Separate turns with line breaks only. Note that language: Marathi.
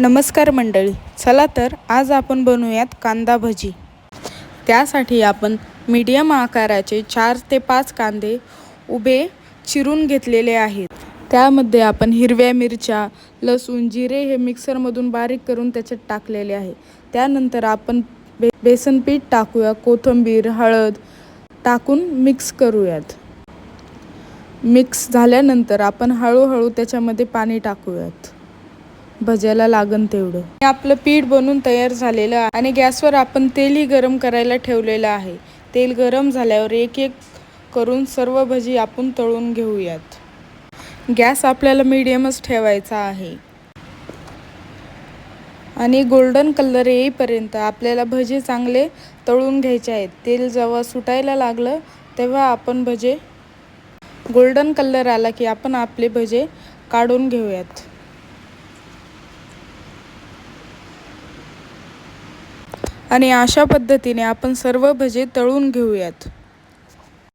नमस्कार मंडळी, चला तर आज आपण बनवूयात कांदा भजी। त्यासाठी आपण मीडियम आकाराचे 4 ते 5 कांदे उभे चिरून घेतलेले आहेत। त्यामध्ये आपण हिरव्या मिरच्या, लसूण, जिरे हे मिक्सरमधून बारीक करून त्याच्यात टाकलेले आहे। त्यानंतर आपण बेसन पीठ टाकूया, कोथिंबीर, हळद टाकून मिक्स करूयात। मिक्स झाल्यानंतर आपण हळूहळू त्याच्यामध्ये पाणी टाकूयात, भज्याला लागन तेवढं। आपलं पीठ बनवून तयार झालेलं आहे आणि गॅसवर आपण तेलही गरम करायला ठेवलेलं आहे। तेल गरम झाल्यावर एक एक करून सर्व भजी आपण तळून घेऊयात। गॅस आपल्याला मीडियमच ठेवायचा आहे आणि गोल्डन कलर येईपर्यंत आपल्याला भजी चांगले तळून घ्यायचे आहेत। तेल जेव्हा सुटायला लागलं तेव्हा आपण भजे गोल्डन कलर आला की आपण आपले भजे काढून घेऊयात। आणि अशा पद्धतीने आपण सर्व भजे तळून घेऊयात।